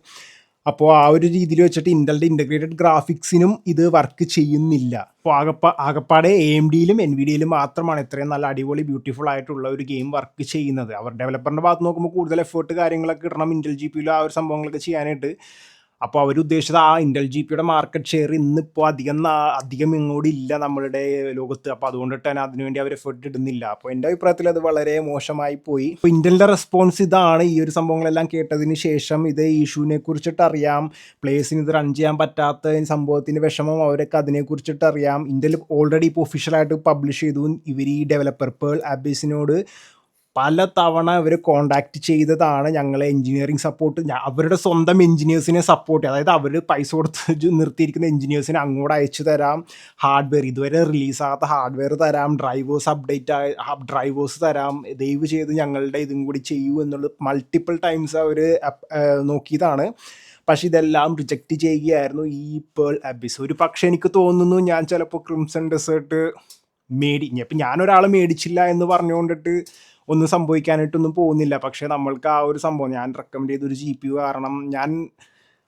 അപ്പോൾ ആ ഒരു രീതിയിൽ വെച്ചിട്ട് ഇൻ്റലിൻ്റെ ഇൻ്റഗ്രേറ്റഡ് ഗ്രാഫിക്സിനും ഇത് വർക്ക് ചെയ്യുന്നില്ല. അപ്പോൾ ആകപ്പാടെ AMDയിലും NVIDIAയിലും മാത്രമാണ് ഇത്രയും നല്ല അടിപൊളി ബ്യൂട്ടിഫുൾ ആയിട്ടുള്ള ഒരു ഗെയിം വർക്ക് ചെയ്യുന്നത്. അവർ ഡെവലപ്പറിൻ്റെ ഭാഗത്ത് നോക്കുമ്പോൾ കൂടുതൽ എഫേർട്ട് കാര്യങ്ങളൊക്കെ ഇടണം ഇൻ്റൽ ജി പിയിൽ ആ ഒരു സംഭവങ്ങളൊക്കെ ചെയ്യാനായിട്ട്. അപ്പോൾ അവർ ഉദ്ദേശിച്ചത് ആ ഇൻ്റൽ ജി പിയുടെ മാർക്കറ്റ് ഷെയർ ഇന്നിപ്പോൾ അധികം ഇങ്ങോട്ട് ഇല്ല നമ്മളുടെ ലോകത്ത്. അപ്പോൾ അതുകൊണ്ടിട്ട് തന്നെ അതിനുവേണ്ടി അവർ എഫേർട്ട് ഇടുന്നില്ല. അപ്പോൾ എൻ്റെ അഭിപ്രായത്തിൽ അത് വളരെ മോശമായി പോയി. ഇപ്പോൾ ഇൻ്റലിൻ്റെ റെസ്പോൺസ് ഇതാണ്. ഈ ഒരു സംഭവങ്ങളെല്ലാം കേട്ടതിന് ശേഷം ഇത് ഇഷ്യൂവിനെ കുറിച്ചിട്ട് അറിയാം, പ്ലേസിന് ഇത് റൺ ചെയ്യാൻ പറ്റാത്ത സംഭവത്തിൻ്റെ വിഷമം അവരൊക്കെ അതിനെക്കുറിച്ചിട്ട് അറിയാം. ഇൻ്റൽ ഓൾറെഡി ഇപ്പോൾ ഒഫീഷ്യലായിട്ട് പബ്ലിഷ് ചെയ്തു. ഇവർ ഈ ഡെവലപ്പർ പേൾ അബിസിനോട് പല തവണ അവർ കോണ്ടാക്ട് ചെയ്തതാണ്. ഞങ്ങളെ എഞ്ചിനീയറിംഗ് സപ്പോർട്ട്, അവരുടെ സ്വന്തം എഞ്ചിനീയേഴ്സിനെ സപ്പോർട്ട്, അതായത് അവർ പൈസ കൊടുത്ത് നിർത്തിയിരിക്കുന്ന എഞ്ചിനീയേഴ്സിനെ അങ്ങോട്ട് അയച്ചു തരാം, ഹാർഡ്വെയർ ഇതുവരെ റിലീസാകാത്ത ഹാർഡ്വെയർ തരാം, ഡ്രൈവേഴ്സ് തരാം, ദയവ് ചെയ്ത് ഞങ്ങളുടെ ഇതും കൂടി ചെയ്യൂ എന്നുള്ളത് മൾട്ടിപ്പിൾ ടൈംസ് അവർ നോക്കിയതാണ്. പക്ഷെ ഇതെല്ലാം റിജക്റ്റ് ചെയ്യുകയായിരുന്നു ഈ പേൾ അബിസ്. ഒരു പക്ഷേ എനിക്ക് തോന്നുന്നു ഞാൻ ചിലപ്പോൾ ക്രിംസൺ ഡെസേർട്ട് ഇപ്പം ഞാനൊരാൾ മേടിച്ചില്ല എന്ന് പറഞ്ഞുകൊണ്ടിട്ട് ഒന്നും സംഭവിക്കാനായിട്ടൊന്നും പോകുന്നില്ല. പക്ഷേ നമ്മൾക്ക് ആ ഒരു സംഭവം ഞാൻ റെക്കമെൻഡ് ചെയ്തൊരു ജി പി യു കാരണം ഞാൻ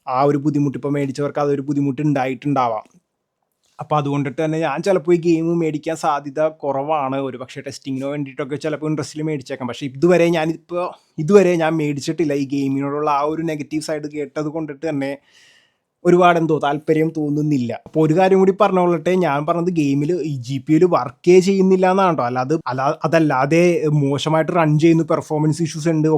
ആ ഒരു ബുദ്ധിമുട്ട് ഇപ്പോൾ മേടിച്ചവർക്ക് അതൊരു ബുദ്ധിമുട്ട് ഉണ്ടായിട്ടുണ്ടാവാം. അപ്പോൾ അതുകൊണ്ടിട്ട് തന്നെ ഞാൻ ചിലപ്പോൾ ഈ ഗെയിം മേടിക്കാൻ സാധ്യത കുറവാണ്. ഒരു പക്ഷേ ടെസ്റ്റിങ്ങിനോ വേണ്ടിയിട്ടൊക്കെ ചിലപ്പോൾ ഇൻട്രസ്റ്റിൽ മേടിച്ചേക്കാം. പക്ഷേ ഇതുവരെ ഞാൻ മേടിച്ചിട്ടില്ല. ഈ ഗെയിമിനോടുള്ള ആ ഒരു നെഗറ്റീവ് സൈഡ് കേട്ടത് കൊണ്ടിട്ട് തന്നെ ഒരുപാട് താല്പര്യം തോന്നുന്നില്ല. അപ്പോൾ ഒരു കാര്യം കൂടി പറഞ്ഞോളട്ടെ, ഞാൻ പറഞ്ഞത് ഗെയിമിൽ ഈ ജി പി യുയിൽ വർക്കേ ചെയ്യുന്നില്ല എന്നാണ് കേട്ടോ. അതല്ലാതെ മോശമായിട്ട് റൺ ചെയ്യുന്നു, പെർഫോമൻസ് ഇഷ്യൂസ് ഉണ്ട്,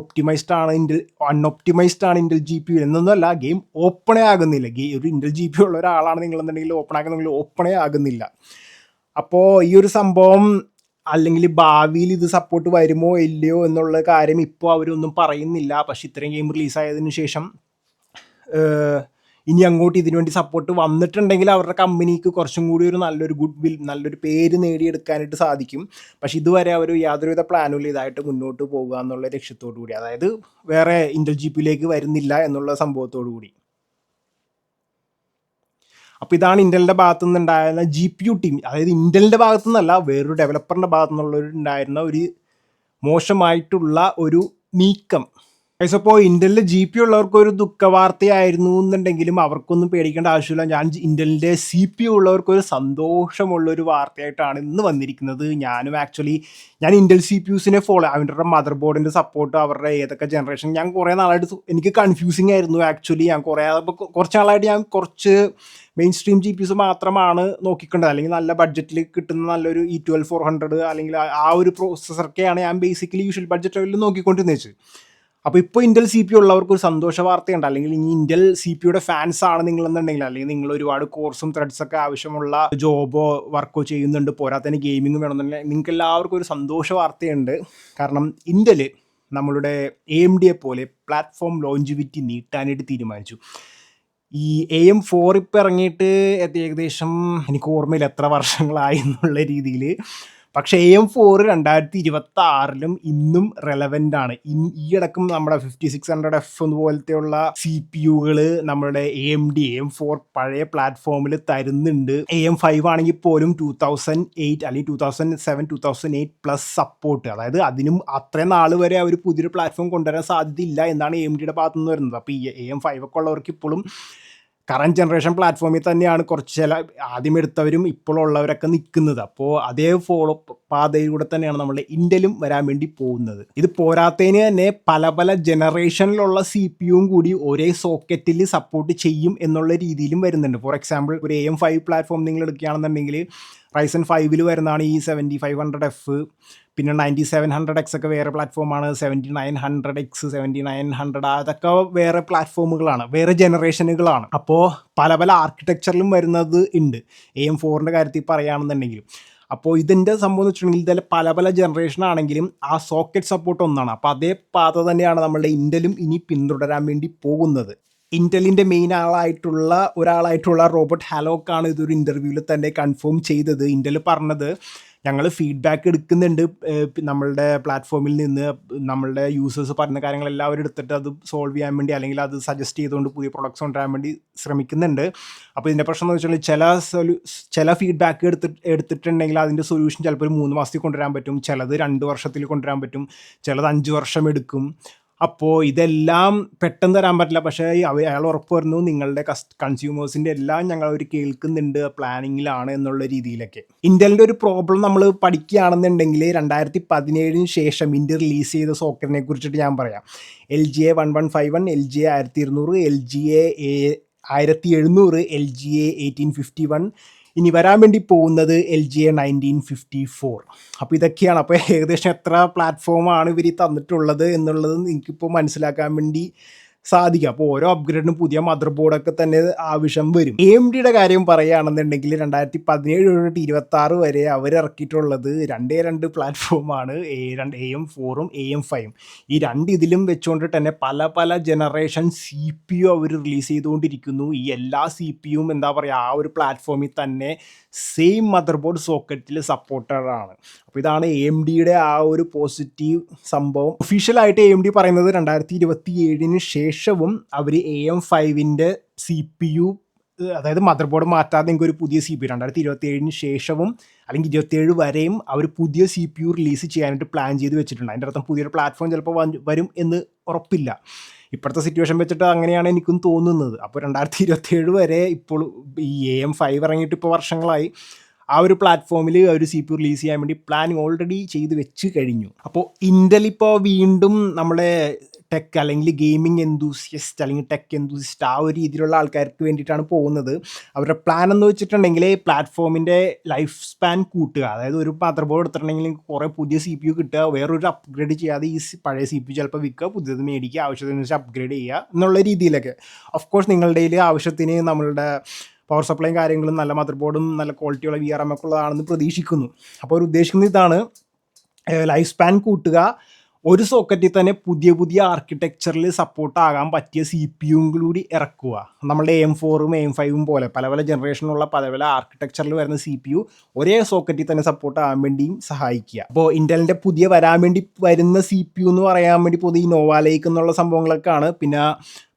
അൺഒപ്റ്റിമൈസ്ഡ് ആണ് ഇൻ്റൽ ജി പി യു എന്നൊന്നുമല്ല, ഗെയിം ഓപ്പണേ ആകുന്നില്ല. ഒരു ഇൻ്റൽ ജി പി ഉള്ള ഒരാളാണ് നിങ്ങളെന്നുണ്ടെങ്കിൽ ഓപ്പൺ ആക്കുന്നെങ്കിൽ ഓപ്പണേ ആകുന്നില്ല. അപ്പോൾ ഈ ഒരു സംഭവം അല്ലെങ്കിൽ ഭാവിയിൽ ഇത് സപ്പോർട്ട് വരുമോ ഇല്ലയോ എന്നുള്ള കാര്യം ഇപ്പോൾ അവരൊന്നും പറയുന്നില്ല. പക്ഷെ ഇത്രയും ഗെയിം റിലീസായതിനു ശേഷം ഇനി അങ്ങോട്ട് ഇതിനുവേണ്ടി സപ്പോർട്ട് വന്നിട്ടുണ്ടെങ്കിൽ അവരുടെ കമ്പനിക്ക് കുറച്ചും കൂടി ഒരു നല്ലൊരു നല്ലൊരു പേര് നേടിയെടുക്കാനായിട്ട് സാധിക്കും. പക്ഷെ ഇതുവരെ അവർ യാതൊരുവിധ പ്ലാനുകൾ ഇതായിട്ട് മുന്നോട്ട് പോകുക എന്നുള്ള ലക്ഷ്യത്തോടു കൂടി, അതായത് വേറെ ഇൻ്റൽ ജി പിയിലേക്ക് വരുന്നില്ല എന്നുള്ള സംഭവത്തോടു കൂടി. അപ്പോൾ ഇതാണ് ഇൻ്റലിൻ്റെ ഭാഗത്തു നിന്നുണ്ടായിരുന്ന ജി പി യു ടീം, അതായത് ഇൻ്റലിൻ്റെ ഭാഗത്തു നിന്നല്ല വേറൊരു ഡെവലപ്പറിൻ്റെ ഭാഗത്തു നിന്നുള്ളൊരു ഉണ്ടായിരുന്ന ഒരു മോശമായിട്ടുള്ള ഒരു നീക്കം അപ്പോൾ ഇന്റലിലെ ജി പി ഉള്ളവർക്ക് ഒരു ദുഃഖവാർത്തയായിരുന്നു എന്നുണ്ടെങ്കിലും അവർക്കൊന്നും പേടിക്കേണ്ട ആവശ്യമില്ല. ഇന്റലിന്റെ സി പി ഉള്ളവർക്ക് ഒരു സന്തോഷമുള്ള ഒരു വാർത്തയായിട്ടാണ് ഇന്ന് വന്നിരിക്കുന്നത്. ഞാൻ ഇന്റൽ സി പി യുസിനെ ഫോളോ, അവരുടെ മദർ ബോർഡിന്റെ സപ്പോർട്ട്, അവരുടെ ഏതൊക്കെ ജനറേഷൻ, ഞാൻ കുറേ നാളായിട്ട് എനിക്ക് കൺഫ്യൂസിങ് ആയിരുന്നു. ഞാൻ കുറച്ച് നാളായിട്ട് ഞാൻ കുറച്ച് main stream G P use മാത്രമാണ് നോക്കിക്കേണ്ടത്, അല്ലെങ്കിൽ നല്ല ബഡ്ജറ്റിൽ കിട്ടുന്ന നല്ലൊരു E12400 അല്ലെങ്കിൽ ആ ഒരു പ്രോസസ്സറൊക്കെയാണ് ഞാൻ ബേസിക്കലി യൂഷ്വൽ ബഡ്ജറ്റ് ലെവലിൽ നോക്കിക്കൊണ്ടിരുന്നത്. അപ്പോൾ ഇപ്പോൾ ഇന്റൽ സി പി ഉള്ളവർക്ക് ഒരു സന്തോഷ വാർത്തയുണ്ട്. അല്ലെങ്കിൽ ഇനി ഇന്റൽ സി പിയുടെ ഫാൻസ് ആണ് നിങ്ങളെന്നുണ്ടെങ്കിൽ, അല്ലെങ്കിൽ നിങ്ങൾ ഒരുപാട് കോഴ്സും ത്രെഡ്സൊക്കെ ആവശ്യമുള്ള ജോബോ വർക്കോ ചെയ്യുന്നുണ്ട്, പോരാത്തതിന് ഗെയിമിംഗ് വേണമെന്നുണ്ടെങ്കിൽ നിങ്ങൾക്ക് എല്ലാവർക്കും ഒരു സന്തോഷ വാർത്തയുണ്ട്. കാരണം ഇന്റൽ നമ്മളുടെ AMD പോലെ പ്ലാറ്റ്ഫോം ലോഞ്ചിവിറ്റി നീട്ടാനായിട്ട് തീരുമാനിച്ചു. ഈ AM4 ഇപ്പോൾ ഇറങ്ങിയിട്ട് ഏകദേശം എനിക്ക് ഓർമ്മയില്ല എത്ര വർഷങ്ങളായി എന്നുള്ള രീതിയിൽ. പക്ഷേ AM4 2026 ഇന്നും റെലവൻ്റ് ആണ്. ഈയിടക്കും നമ്മുടെ 5600F പോലത്തെയുള്ള CPU നമ്മുടെ AMD AM4 പഴയ പ്ലാറ്റ്ഫോമിൽ തരുന്നുണ്ട്. AM5 ആണെങ്കിൽ പോലും 2008 അല്ലെങ്കിൽ 2007 2008 പ്ലസ് സപ്പോർട്ട്, അതായത് അതിനും അത്രയും നാൾ വരെ അവർ പുതിയൊരു പ്ലാറ്റ്ഫോം കൊണ്ടുവരാൻ സാധ്യതയില്ല എന്നാണ് AMDയുടെ ഭാഗത്തു നിന്ന് വരുന്നത്. അപ്പോൾ ഈ AM5 ഒക്കെ ഉള്ളവർക്ക് ഇപ്പോഴും കറണ്ട് ജനറേഷൻ പ്ലാറ്റ്ഫോമിൽ തന്നെയാണ് ആദ്യം എടുത്തവരും ഇപ്പോഴുള്ളവരൊക്കെ നിൽക്കുന്നത്. അപ്പോൾ അതേ ഫോളോ പാതയിലൂടെ തന്നെയാണ് നമ്മുടെ ഇന്റലും വരാൻ വേണ്ടി പോകുന്നത്. ഇത് പോരാത്തതിന് തന്നെ പല ജനറേഷനിലുള്ള CPU കൂടി ഒരേ സോക്കറ്റിൽ സപ്പോർട്ട് ചെയ്യും എന്നുള്ള രീതിയിലും വരുന്നുണ്ട്. ഫോർ എക്സാമ്പിൾ ഒരു AM5 പ്ലാറ്റ്ഫോം നിങ്ങൾ എടുക്കുകയാണെന്നുണ്ടെങ്കിൽ Ryzen 5 വരുന്നതാണ് ഈ 7500F, പിന്നെ 9700X ഒക്കെ വേറെ പ്ലാറ്റ്ഫോമാണ്, 7900X 7900 അതൊക്കെ വേറെ പ്ലാറ്റ്ഫോമുകളാണ്, വേറെ ജനറേഷനുകളാണ്. അപ്പോൾ പല ആർക്കിടെക്ചറിലും വരുന്നത് ഉണ്ട് AM4ൻ്റെ കാര്യത്തിൽ പറയുകയാണെന്നുണ്ടെങ്കിലും. അപ്പോൾ ഇതിൻ്റെ സംഭവം എന്ന് വെച്ചിട്ടുണ്ടെങ്കിൽ ഇതിൽ പല ജനറേഷൻ ആണെങ്കിലും ആ സോക്കറ്റ് സപ്പോർട്ട് ഒന്നാണ്. അപ്പോൾ അതേ പാത തന്നെയാണ് നമ്മളുടെ ഇന്റലും ഇനി പിന്തുടരാൻ വേണ്ടി പോകുന്നത്. ഇന്റലിൻ്റെ മെയിൻ ഒരാളായിട്ടുള്ള റോബർട്ട് ഹാലോക്കാണ് ഇതൊരു ഇൻ്റർവ്യൂവിൽ തന്നെ കൺഫേം ചെയ്തത്. ഇന്റൽ പറഞ്ഞത്, ഞങ്ങൾ ഫീഡ്ബാക്ക് എടുക്കുന്നുണ്ട് നമ്മളുടെ പ്ലാറ്റ്ഫോമിൽ നിന്ന്, നമ്മളുടെ യൂസേഴ്സ് പറയുന്ന കാര്യങ്ങളെല്ലാവരും എടുത്തിട്ട് അത് സോൾവ് ചെയ്യാൻ വേണ്ടി, അല്ലെങ്കിൽ അത് സജസ്റ്റ് ചെയ്തുകൊണ്ട് പുതിയ പ്രൊഡക്ട്സ് കൊണ്ടുവരാൻ വേണ്ടി ശ്രമിക്കുന്നുണ്ട്. അപ്പോൾ ഇതിൻ്റെ പ്രശ്നം എന്ന് വെച്ചാൽ ചില ഫീഡ്ബാക്ക് എടുത്തിട്ടുണ്ടെങ്കിൽ അതിൻ്റെ സൊല്യൂഷൻ ചിലപ്പോൾ ഒരു 3 മാസത്തിൽ കൊണ്ടുവരാൻ പറ്റും, ചിലത് 2 വർഷത്തിൽ കൊണ്ടുവരാൻ പറ്റും, ചിലത് 5 വർഷം എടുക്കും. അപ്പോൾ ഇതെല്ലാം പെട്ടെന്ന് തരാൻ പറ്റില്ല. പക്ഷേ അയാൾ ഉറപ്പ് പറഞ്ഞു, നിങ്ങളുടെ കൺസ്യൂമേഴ്സിൻ്റെ എല്ലാം ഞങ്ങൾ അവർ കേൾക്കുന്നുണ്ട്, പ്ലാനിങ്ങിലാണ് എന്നുള്ള രീതിയിലൊക്കെ. ഇന്റലിൻ്റെ ഒരു പ്രോബ്ലം നമ്മൾ പഠിക്കുകയാണെന്നുണ്ടെങ്കിൽ 2017 ശേഷം ഇന്ത്യ റിലീസ് ചെയ്ത സോക്കറ്റിനെ കുറിച്ചിട്ട് ഞാൻ പറയാം. LGA 1151, LGA 1200, LGA 1700, LGA 1851, ഇനി വരാൻ വേണ്ടി പോകുന്നത് LGA 1954. അപ്പോൾ ഇതൊക്കെയാണ്. അപ്പോൾ ഏകദേശം എത്ര പ്ലാറ്റ്ഫോമാണ് ഇവർ തന്നിട്ടുള്ളത് എന്നുള്ളത് എനിക്കിപ്പോൾ മനസ്സിലാക്കാൻ വേണ്ടി സാധിക്കും. അപ്പോൾ ഓരോ അപ്ഗ്രേഡിനും പുതിയ മദർ ബോർഡൊക്കെ തന്നെ ആവശ്യം വരും. AMDയുടെ കാര്യം പറയുകയാണെന്നുണ്ടെങ്കിൽ 2017 തൊട്ട് 2026 വരെ അവർ ഇറക്കിയിട്ടുള്ളത് 2 പ്ലാറ്റ്ഫോമാണ്, AM4ഉം AM5ഉം. ഈ ഇതിലും വെച്ചുകൊണ്ട് തന്നെ പല ജനറേഷൻ CPU അവർ റിലീസ് ചെയ്തുകൊണ്ടിരിക്കുന്നു. ഈ എല്ലാ CPUം എന്താ പറയുക, ആ ഒരു പ്ലാറ്റ്ഫോമിൽ തന്നെ സെയിം മദർ ബോർഡ് സോക്കറ്റിൽ സപ്പോർട്ടഡ് ആണ്. അപ്പോൾ ഇതാണ് AMDയുടെ ആ ഒരു പോസിറ്റീവ് സംഭവം. ഒഫീഷ്യലായിട്ട് AMD പറയുന്നത് 2027 ശേഷവും അവർ AM5ൻ്റെ CPU, അതായത് മദർ ബോർഡ് മാറ്റാതെ നിങ്ങൾക്ക് ഒരു പുതിയ CPU 2027 ശേഷവും അല്ലെങ്കിൽ 27 വരെയും അവർ പുതിയ CPU റിലീസ് ചെയ്യാനായിട്ട് പ്ലാൻ ചെയ്ത് വെച്ചിട്ടുണ്ട്. അതിൻ്റെ അർത്ഥം പുതിയൊരു പ്ലാറ്റ്ഫോം ചിലപ്പോൾ വരും എന്ന് ഉറപ്പില്ല. ഇപ്പോഴത്തെ സിറ്റുവേഷൻ വെച്ചിട്ട് അങ്ങനെയാണ് എനിക്കും തോന്നുന്നത്. അപ്പോൾ 2027 വരെ ഇപ്പോൾ ഈ AM5 ഇറങ്ങിയിട്ട് ഇപ്പോൾ വർഷങ്ങളായി, ആ ഒരു പ്ലാറ്റ്ഫോമിൽ ഒരു CPU റിലീസ് ചെയ്യാൻ വേണ്ടി പ്ലാനിങ് ഓൾറെഡി ചെയ്ത് വെച്ച് കഴിഞ്ഞു. അപ്പോൾ ഇന്റൽ ഇപ്പോൾ വീണ്ടും നമ്മളെ ടെക് അല്ലെങ്കിൽ ഗെയിമിംഗ് എന്തൂസിയസ്റ്റ് അല്ലെങ്കിൽ ടെക് എന്തൂസിസ്റ്റ് ആ ഒരു രീതിയിലുള്ള ആൾക്കാർക്ക് വേണ്ടിയിട്ടാണ് പോകുന്നത്. അവരുടെ പ്ലാൻ എന്ന് വെച്ചിട്ടുണ്ടെങ്കിൽ പ്ലാറ്റ്ഫോമിൻ്റെ ലൈഫ് സ്പാൻ കൂട്ടുക, അതായത് ഒരു മദർ ബോർഡ് എടുത്തിട്ടുണ്ടെങ്കിൽ കുറേ പുതിയ CPU കിട്ടുക, വേറൊരു അപ്ഗ്രേഡ് ചെയ്യാതെ ഈ പഴയ CPU ചിലപ്പോൾ വിൽക്കുക, പുതിയത് മേടിക്കുക, ആവശ്യത്തിന് വെച്ച് അപ്ഗ്രേഡ് ചെയ്യുക എന്നുള്ള രീതിയിലൊക്കെ. ഓഫ് കോഴ്സ് നിങ്ങളുടെ ആവശ്യത്തിന് നമ്മളുടെ പവർ സപ്ലൈയും കാര്യങ്ങളും നല്ല മദർ ബോർഡും നല്ല ക്വാളിറ്റിയുള്ള VRM ഒക്കെ ഉള്ളതാണെന്ന് പ്രതീക്ഷിക്കുന്നു. അപ്പോൾ അവർ ഉദ്ദേശിക്കുന്നത് ഇതാണ്, ലൈഫ് സ്പാൻ കൂട്ടുക, ഒരു സോക്കറ്റിൽ തന്നെ പുതിയ ആർക്കിടെക്ചറിൽ സപ്പോർട്ടാകാൻ പറ്റിയ CPU കൂടി ഇറക്കുക. നമ്മളുടെ AM4ഉം AM5ഉം പോലെ പല ജനറേഷനുള്ള പല ആർക്കിടെക്ചറിൽ വരുന്ന CPU ഒരേ സോക്കറ്റിൽ തന്നെ സപ്പോർട്ട് ആകാൻ വേണ്ടിയും സഹായിക്കുക. അപ്പോൾ ഇന്റലിൻ്റെ പുതിയ വരാൻ വേണ്ടി വരുന്ന CPU എന്ന് പറയാൻ വേണ്ടി പോകുന്നത് ഈ നോവ ലേക്ക് എന്നുള്ള സംഭവങ്ങളൊക്കെയാണ്. പിന്നെ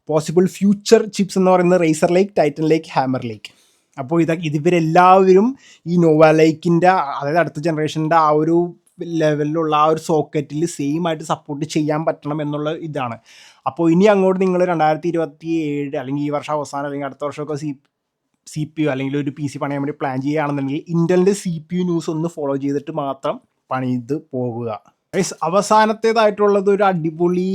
പോസിബിൾ ഫ്യൂച്ചർ ചിപ്സ് എന്ന് പറയുന്നത് റേസർ ലേക്ക്, ടൈറ്റൻ ലേക്ക്, ഹാമർ ലേക്ക്. അപ്പോൾ ഇവരെല്ലാവരും ഈ നോവ ലേക്കിൻ്റെ, അതായത് അടുത്ത ജനറേഷൻ്റെ ആ ഒരു ലെവലിലുള്ള ആ ഒരു സോക്കറ്റിൽ സെയിം ആയിട്ട് സപ്പോർട്ട് ചെയ്യാൻ പറ്റണം എന്നുള്ള ഇതാണ്. അപ്പോൾ ഇനി അങ്ങോട്ട് നിങ്ങൾ 2027 അല്ലെങ്കിൽ ഈ വർഷം അവസാനം അല്ലെങ്കിൽ അടുത്ത വർഷമൊക്കെ സി പി യു അല്ലെങ്കിൽ ഒരു PC പണിയാൻ വേണ്ടി പ്ലാൻ ചെയ്യുകയാണെന്നുണ്ടെങ്കിൽ ഇന്റലിൻ്റെ CPU ന്യൂസ് ഒന്ന് ഫോളോ ചെയ്തിട്ട് മാത്രം പണിത് പോകുക. ഗൈസ്, അവസാനത്തേതായിട്ടുള്ളത് ഒരു അടിപൊളി,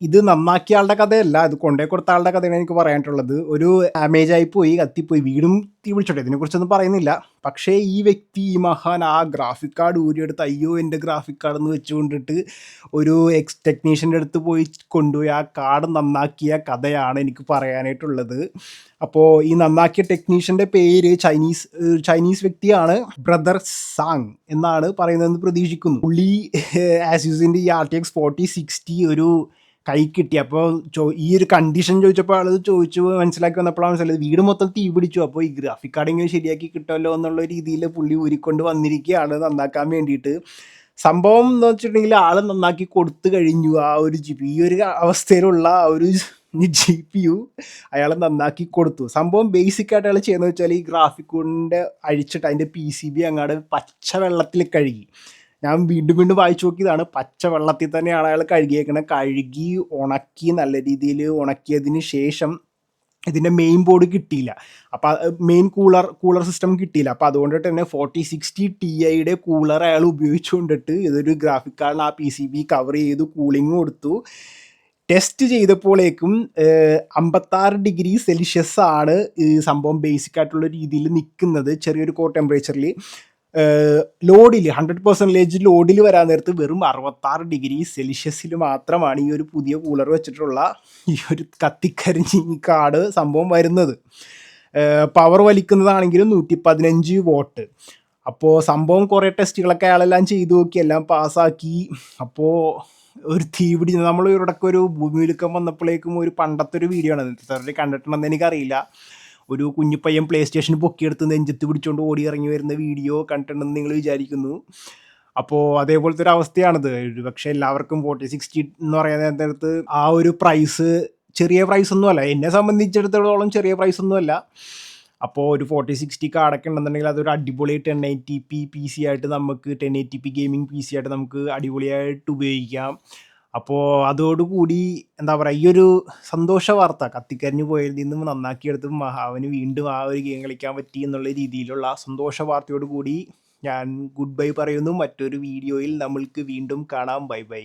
ഇത് നന്നാക്കിയ ആളുടെ കഥയല്ല, ഇത് കൊണ്ടേ കൊടുത്ത ആളുടെ കഥയാണ് എനിക്ക് പറയാനായിട്ടുള്ളത്. ഒരു ഡാമേജ് ആയി പോയി, കത്തിപ്പോയി, വീടും തീ പിടിച്ചോട്ടെ, ഇതിനെക്കുറിച്ചൊന്നും പറയുന്നില്ല. പക്ഷേ ഈ വ്യക്തി, ഈ മഹാൻ, ആ ഗ്രാഫിക് കാർഡ് ഊരിയെടുത്ത് അയ്യോ എൻ്റെ ഗ്രാഫിക് കാർഡ് എന്ന് വെച്ചുകൊണ്ടിട്ട് ഒരു ടെക്നീഷ്യൻ്റെ അടുത്ത് പോയി കൊണ്ടുപോയി ആ കാർഡ് നന്നാക്കിയ കഥയാണ് എനിക്ക് പറയാനായിട്ടുള്ളത്. അപ്പോൾ ഈ നന്നാക്കിയ ടെക്നീഷ്യൻ്റെ പേര് ചൈനീസ് വ്യക്തിയാണ്, ബ്രദർ സാങ് എന്നാണ് പറയുന്നതെന്ന് പ്രതീക്ഷിക്കുന്നു. പുള്ളി ആസ്യൂസിൻ്റെ ഈ RTX 4060 ഒരു കൈ കിട്ടി. അപ്പോൾ ഈ ഒരു കണ്ടീഷൻ ചോദിച്ചപ്പോൾ ആൾ ചോദിച്ചു മനസ്സിലാക്കി വന്നപ്പോഴാണ് മനസ്സിലായത് വീട് മൊത്തം തീ പിടിച്ചു. അപ്പോൾ ഈ ഗ്രാഫിക് കാർഡ് ഇങ്ങനെ ശരിയാക്കി കിട്ടുമല്ലോ എന്നുള്ള രീതിയിൽ പുള്ളി ഊരിക്കൊണ്ട് വന്നിരിക്കുകയാണ് നന്നാക്കാൻ വേണ്ടിയിട്ട്. സംഭവം എന്ന് വെച്ചിട്ടുണ്ടെങ്കിൽ ആൾ നന്നാക്കി കൊടുത്തു കഴിഞ്ഞു. ആ ഒരു ഈ ഒരു അവസ്ഥയിലുള്ള ആ ഒരു GPU അയാൾ നന്നാക്കി കൊടുത്തു. സംഭവം ബേസിക് ആയിട്ട് അയാൾ ചെയ്യുന്നത് വെച്ചാൽ ഈ ഗ്രാഫിക് കൊണ്ട് അഴിച്ചിട്ട് അതിൻ്റെ PCB അങ്ങാട് പച്ച വെള്ളത്തിൽ കഴുകി. ഞാൻ വീണ്ടും വായിച്ചു നോക്കിയതാണ്, പച്ച വെള്ളത്തിൽ തന്നെയാണ് അയാൾ കഴുകിയേക്കണത്. കഴുകി ഉണക്കി, നല്ല രീതിയിൽ ഉണക്കിയതിന് ശേഷം ഇതിൻ്റെ മെയിൻ ബോർഡ് കിട്ടിയില്ല, അപ്പോൾ മെയിൻ കൂളർ സിസ്റ്റം കിട്ടിയില്ല. അപ്പോൾ അതുകൊണ്ടിട്ട് തന്നെ 4060 Tiയുടെ കൂളർ അയാൾ ഉപയോഗിച്ചുകൊണ്ടിട്ട് ഇതൊരു ഗ്രാഫിക് കാർഡിന് ആ PCB കവർ ചെയ്തു, കൂളിംഗ് കൊടുത്തു. ടെസ്റ്റ് ചെയ്തപ്പോഴേക്കും 56 ഡിഗ്രി സെൽഷ്യസ് ആണ് ഈ സംഭവം ബേസിക് ആയിട്ടുള്ള രീതിയിൽ നിൽക്കുന്നത്, ചെറിയൊരു കോർ ടെമ്പറേച്ചറിൽ. ലോഡിൽ 100% ലോഡിൽ വരാൻ നേരത്ത് വെറും 66 ഡിഗ്രി സെൽഷ്യസിൽ മാത്രമാണ് ഈ ഒരു പുതിയ കൂളർ വെച്ചിട്ടുള്ള ഈ ഒരു കത്തിക്കരിഞ്ഞ് ഈ കാർഡ് സംഭവം വരുന്നത്. പവർ വലിക്കുന്നതാണെങ്കിലും 115 വാട്ട്. അപ്പോൾ സംഭവം കുറേ ടെസ്റ്റുകളൊക്കെ അയാളെല്ലാം ചെയ്തു നോക്കി, എല്ലാം പാസ്സാക്കി. അപ്പോൾ ഒരു തീ പിടി, നമ്മൾ ഇവിടൊക്കെ ഒരു ഭൂമിയിലുക്കം വന്നപ്പോഴേക്കും ഒരു പണ്ടത്തെ ഒരു വീഡിയോ ആണ്, ഇത്രയും കണ്ടിട്ടുണ്ടെന്ന് എനിക്കറിയില്ല. ഒരു കുഞ്ഞിപ്പയ്യൻ പ്ലേ സ്റ്റേഷൻ പൊക്കിയെടുത്ത് നെഞ്ചത്ത് പിടിച്ചുകൊണ്ട് ഓടി ഇറങ്ങി വരുന്ന വീഡിയോ കണ്ടിട്ടുണ്ടെന്ന് നിങ്ങൾ വിചാരിക്കുന്നു. അപ്പോൾ അതേപോലത്തെ ഒരു അവസ്ഥയാണിത്. പക്ഷേ എല്ലാവർക്കും 4060 എന്ന് പറയുന്ന നേരത്ത് ആ ഒരു പ്രൈസ് ചെറിയ പ്രൈസ് ഒന്നുമല്ല, എന്നെ സംബന്ധിച്ചിടത്തോളം ചെറിയ പ്രൈസ് ഒന്നുമല്ല. അപ്പോൾ ഒരു 4060 കാർഡൊക്കെ ഉണ്ടെന്നുണ്ടെങ്കിൽ അതൊരു അടിപൊളി 1080p PC ആയിട്ട് നമുക്ക് 1080p ഗെയിമിംഗ് PC ആയിട്ട് നമുക്ക് അടിപൊളിയായിട്ട് ഉപയോഗിക്കാം. അപ്പോൾ അതോടുകൂടി എന്താ പറയുക, ഈ ഒരു സന്തോഷ വാർത്ത, കത്തിക്കരിഞ്ഞു പോയതിൽ നിന്നും നന്നാക്കിയെടുത്ത് അവന് വീണ്ടും ആ ഒരു ഗെയിം കളിക്കാൻ പറ്റി എന്നുള്ള രീതിയിലുള്ള സന്തോഷ വാർത്തയോട് കൂടി ഞാൻ ഗുഡ് ബൈ പറയുന്നു. മറ്റൊരു വീഡിയോയിൽ നമ്മൾക്ക് വീണ്ടും കാണാം. Bye bye.